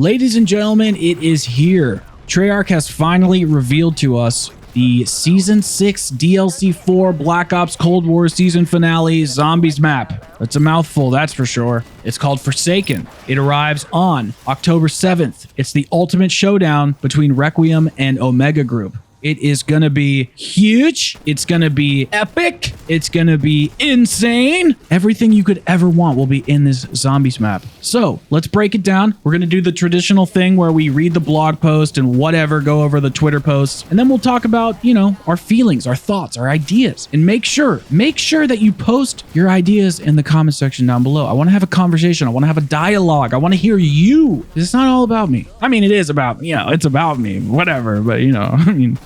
Ladies and gentlemen, it is here. Treyarch has finally revealed to us the Season 6 DLC4 Black Ops Cold War Season Finale Zombies map. That's a mouthful, that's for sure. It's called Forsaken. It arrives on October 7th. It's the ultimate showdown between Requiem and Omega Group. It is going to be huge. It's going to be epic. It's going to be insane. Everything you could ever want will be in this zombies map. So let's break it down. We're going to do the traditional thing where we read the blog post and whatever, go over the Twitter posts, and then we'll talk about, you know, our feelings, our thoughts, our ideas, and make sure that you post your ideas in the comment section down below. I want to have a conversation. I want to have a dialogue. I want to hear you. It's not all about me. I mean, it is about, you know, it's about me, whatever, but you know, I mean,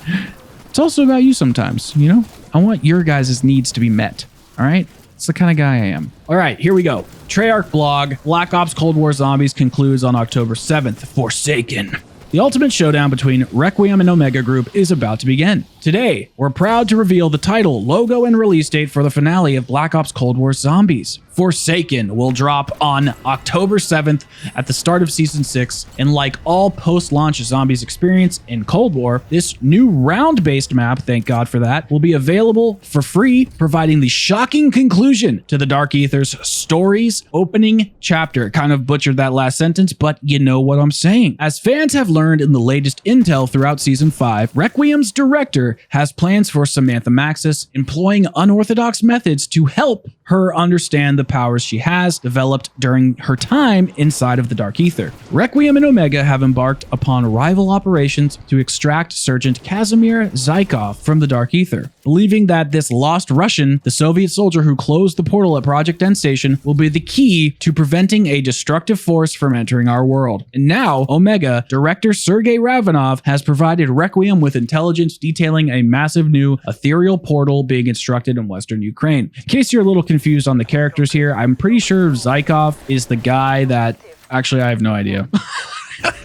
it's also about you sometimes, you know? I want your guys' needs to be met, all right? It's the kind of guy I am. All right, here we go. Treyarch blog, Black Ops Cold War Zombies concludes on October 7th, Forsaken. The ultimate showdown between Requiem and Omega Group is about to begin. Today, we're proud to reveal the title, logo, and release date for the finale of Black Ops Cold War Zombies. Forsaken will drop on October 7th at the start of Season 6, and like all post-launch Zombies experience in Cold War, this new round-based map, thank God for that, will be available for free, providing the shocking conclusion to the Dark Aether's story's opening chapter. Kind of butchered that last sentence, but you know what I'm saying. As fans have learned in the latest intel throughout Season 5, Requiem's director has plans for Samantha Maxis, employing unorthodox methods to help her understand the powers she has developed during her time inside of the Dark Aether. Requiem and Omega have embarked upon rival operations to extract Sergeant Kazimir Zykov from the Dark Aether, believing that this lost Russian, the Soviet soldier who closed the portal at Project End Station, will be the key to preventing a destructive force from entering our world. And now, Omega, director Sergei Ravanov, has provided Requiem with intelligence detailing a massive new ethereal portal being constructed in Western Ukraine. In case you're a little confused on the characters here, I'm pretty sure Zykov is the guy that... Actually, I have no idea.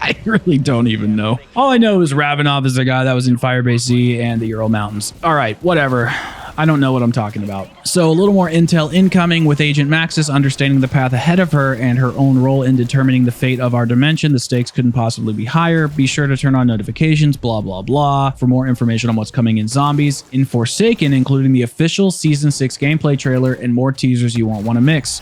I really don't even know. All I know is Ravanov is the guy that was in Firebase Z and the Ural Mountains. All right, whatever. I don't know what I'm talking about. So a little more intel incoming with Agent Maxis understanding the path ahead of her and her own role in determining the fate of our dimension. The stakes couldn't possibly be higher. Be sure to turn on notifications, blah, blah, blah, for more information on what's coming in Zombies in Forsaken, including the official Season 6 gameplay trailer and more teasers you won't want to miss.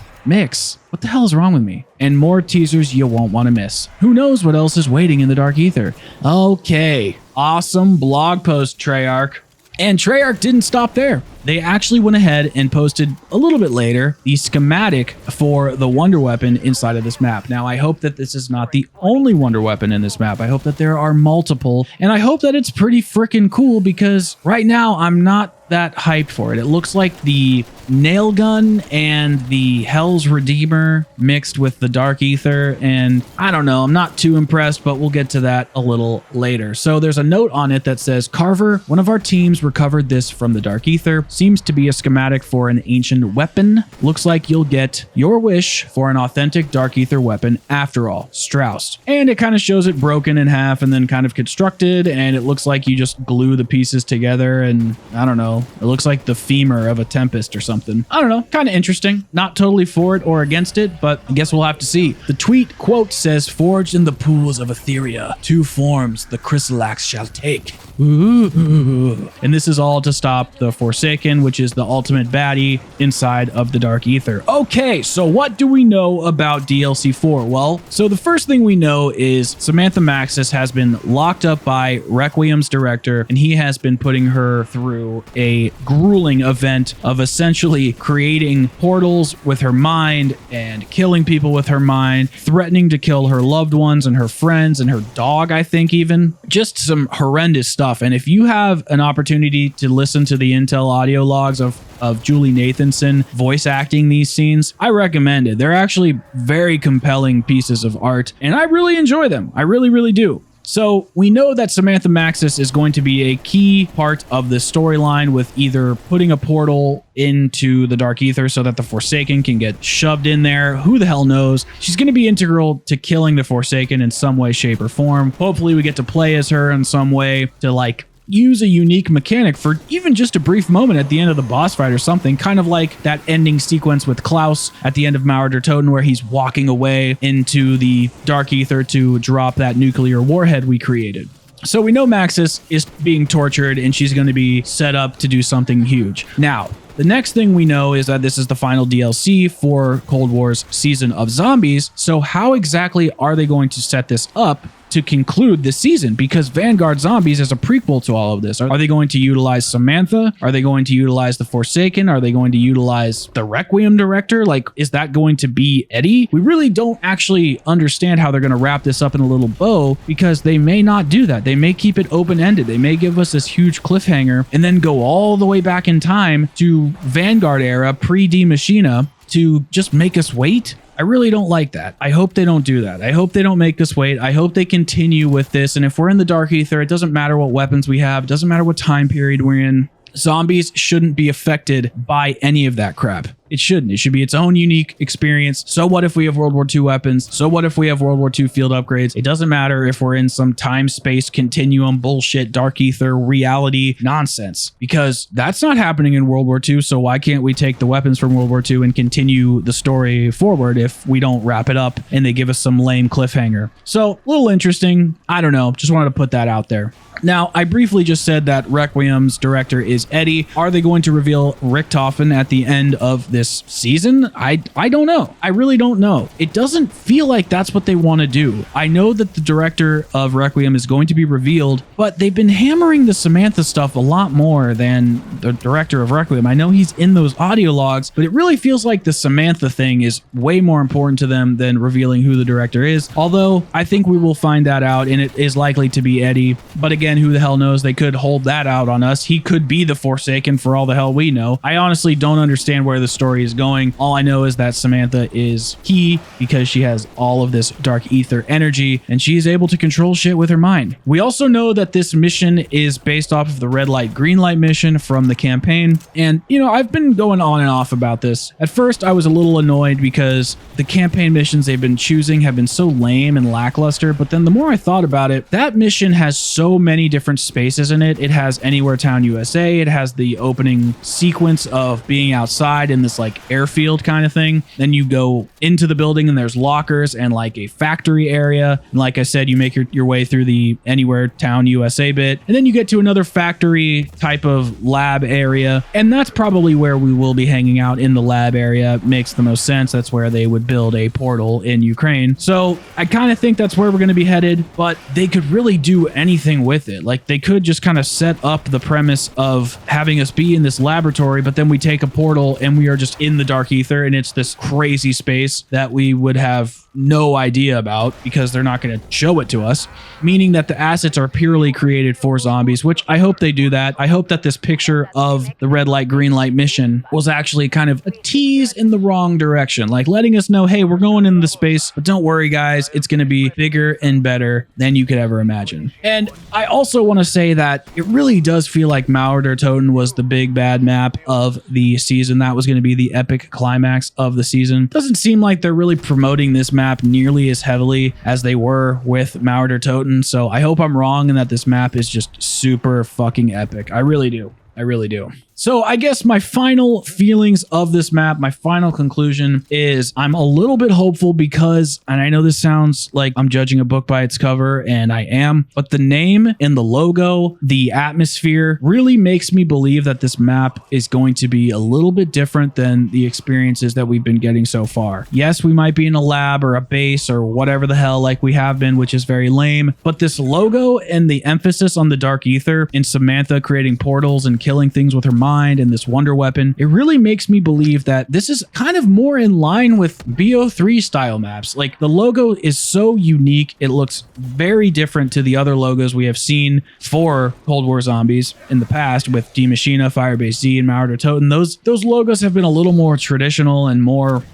What the hell is wrong with me? And more teasers you won't want to miss. Who knows what else is waiting in the Dark Aether? Okay, awesome blog post, Treyarch. And Treyarch didn't stop there. They actually went ahead and posted a little bit later the schematic for the Wonder Weapon inside of this map. Now, I hope that this is not the only Wonder Weapon in this map. I hope that there are multiple, and I hope that it's pretty freaking cool because right now I'm not that hyped for it. It looks like the nail gun and the Hell's Redeemer mixed with the Dark Aether, and I don't know, I'm not too impressed, but we'll get to that a little later. So there's a note on it that says, Carver, one of our teams recovered this from the Dark Aether. Seems to be a schematic for an ancient weapon. Looks like you'll get your wish for an authentic Dark Aether weapon after all. Strauss. And it kind of shows it broken in half and then kind of constructed, and it looks like you just glue the pieces together, and I don't know, it looks like the femur of a Tempest or something. I don't know, kind of interesting. Not totally for it or against it, but I guess we'll have to see. The tweet quote says, forged in the pools of Etheria, two forms the Chrysalax shall take. Ooh. And this is all to stop the Forsaken, which is the ultimate baddie inside of the Dark Aether. Okay, so what do we know about DLC4? Well, so the first thing we know is Samantha Maxis has been locked up by Requiem's director, and he has been putting her through a grueling event of essentially creating portals with her mind and killing people with her mind, threatening to kill her loved ones and her friends and her dog, I think even. Just some horrendous stuff. And if you have an opportunity to listen to the Intel audio logs of Julie Nathanson voice acting these scenes, I recommend it. They're actually very compelling pieces of art, and I really enjoy them. I really, really do. So we know that Samantha Maxis is going to be a key part of the storyline with either putting a portal into the Dark Aether so that the Forsaken can get shoved in there. Who the hell knows? She's going to be integral to killing the Forsaken in some way, shape, or form. Hopefully we get to play as her in some way to like use a unique mechanic for even just a brief moment at the end of the boss fight or something, kind of like that ending sequence with Klaus at the end of Mauer der Toten where he's walking away into the Dark Ether to drop that nuclear warhead we created. So we know Maxis is being tortured and she's going to be set up to do something huge. Now, the next thing we know is that this is the final DLC for Cold War's Season of Zombies. So how exactly are they going to set this up to conclude this season? Because Vanguard Zombies is a prequel to all of this. Are they going to utilize Samantha? Are they going to utilize the Forsaken? Are they going to utilize the Requiem director? Like, is that going to be Eddie? We really don't actually understand how they're going to wrap this up in a little bow, because they may not do that. They may keep it open-ended. They may give us this huge cliffhanger and then go all the way back in time to Vanguard era, pre-D Machina, to just make us wait. I really don't like that. I hope they don't do that. I hope they don't make us wait. I hope they continue with this. And if we're in the Dark Ether, it doesn't matter what weapons we have. It doesn't matter what time period we're in. Zombies shouldn't be affected by any of that crap. It shouldn't. It should be its own unique experience. So what if we have World War II weapons? So what if we have World War II field upgrades? It doesn't matter if we're in some time-space continuum bullshit, Dark Ether, reality nonsense, because that's not happening in World War II. So why can't we take the weapons from World War II and continue the story forward if we don't wrap it up and they give us some lame cliffhanger? So a little interesting. I don't know. Just wanted to put that out there. Now, I briefly just said that Requiem's director is Eddie. Are they going to reveal Richtofen at the end of this season? I don't know. I really don't know. It doesn't feel like that's what they want to do. I know that the director of Requiem is going to be revealed, but they've been hammering the Samantha stuff a lot more than the director of Requiem. I know he's in those audio logs, but it really feels like the Samantha thing is way more important to them than revealing who the director is. Although I think we will find that out, and it is likely to be Eddie. But again, who the hell knows? They could hold that out on us. He could be the Forsaken for all the hell we know. I honestly don't understand where the story is going. All I know is that Samantha is key because she has all of this Dark Ether energy and she is able to control shit with her mind. We also know that this mission is based off of the red light, green light mission from the campaign. And, you know, I've been going on and off about this. At first, I was a little annoyed because the campaign missions they've been choosing have been so lame and lackluster. But then the more I thought about it, that mission has so many different spaces in it. It has Anywhere Town USA. It has the opening sequence of being outside in this like airfield kind of thing. Then you go into the building and there's lockers and like a factory area. And like I said, you make your way through the Anywhere Town USA bit. And then you get to another factory type of lab area. And that's probably where we will be hanging out, in the lab area. Makes the most sense. That's where they would build a portal in Ukraine. So I kind of think that's where we're going to be headed, but they could really do anything with it. Like, they could just kind of set up the premise of having us be in this laboratory, but then we take a portal and we are just in the Dark Ether, and it's this crazy space that we would have no idea about because they're not going to show it to us, meaning that the assets are purely created for zombies, which I hope they do that. I hope that this picture of the red light, green light mission was actually kind of a tease in the wrong direction, like letting us know, hey, we're going into the space, but don't worry, guys, it's going to be bigger and better than you could ever imagine. And I also want to say that it really does feel like Mauer der Toten was the big bad map of the season. That was going to be the epic climax of the season. Doesn't seem like they're really promoting this map nearly as heavily as they were with Mauer der Toten. So I hope I'm wrong and that this map is just super fucking epic. I really do. I really do. So I guess my final feelings of this map, my final conclusion is I'm a little bit hopeful because, and I know this sounds like I'm judging a book by its cover, and I am, but the name and the logo, the atmosphere really makes me believe that this map is going to be a little bit different than the experiences that we've been getting so far. Yes, we might be in a lab or a base or whatever the hell like we have been, which is very lame, but this logo and the emphasis on the Dark Ether and Samantha creating portals and killing things with her mind and this wonder weapon, it really makes me believe that this is kind of more in line with BO3 style maps. Like, the logo is so unique. It looks very different to the other logos we have seen for Cold War Zombies in the past with D Machina, Firebase Z, and Mauer der Toten. Those logos have been a little more traditional and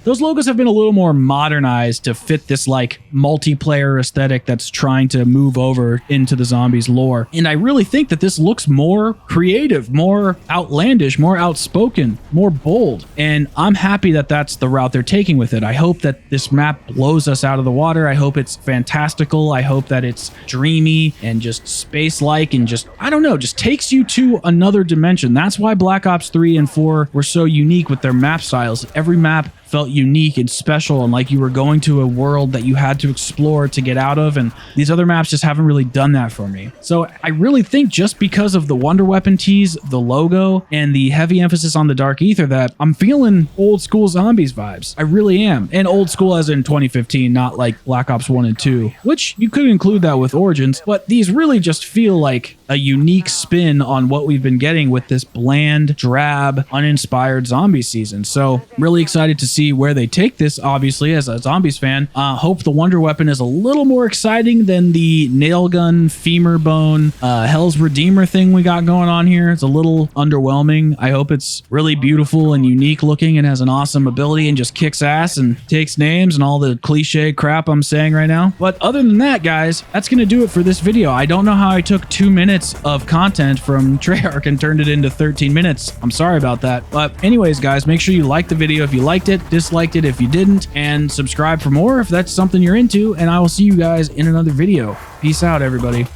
those logos have been a little more modernized to fit this like multiplayer aesthetic that's trying to move over into the zombies lore. And I really think that this looks more creative, more outlandish outlandish, more outspoken, more bold. And I'm happy that that's the route they're taking with it. I hope that this map blows us out of the water. I hope it's fantastical. I hope that it's dreamy and just space-like and just, I don't know, just takes you to another dimension. That's why Black Ops 3 and 4 were so unique with their map styles. Every map felt unique and special and like you were going to a world that you had to explore to get out of, and these other maps just haven't really done that for me. So I really think just because of the Wonder Weapon tease, the logo, and the heavy emphasis on the Dark Ether that I'm feeling old school Zombies vibes. I really am. And old school as in 2015, not like Black Ops 1 and 2, which you could include that with Origins, but these really just feel like a unique spin on what we've been getting with this bland, drab, uninspired zombie season. So really excited to see where they take this, obviously, as a Zombies fan. Hope the Wonder Weapon is a little more exciting than the nail gun, femur bone, Hell's Redeemer thing we got going on here. It's a little underwhelming. I hope it's really beautiful and unique looking and has an awesome ability and just kicks ass and takes names and all the cliche crap I'm saying right now. But other than that, guys, that's going to do it for this video. I don't know how I took 2 minutes of content from Treyarch and turned it into 13 minutes. I'm sorry about that. But anyways, guys, make sure you like the video if you liked it, disliked it if you didn't, and subscribe for more if that's something you're into, and I will see you guys in another video. Peace out, everybody.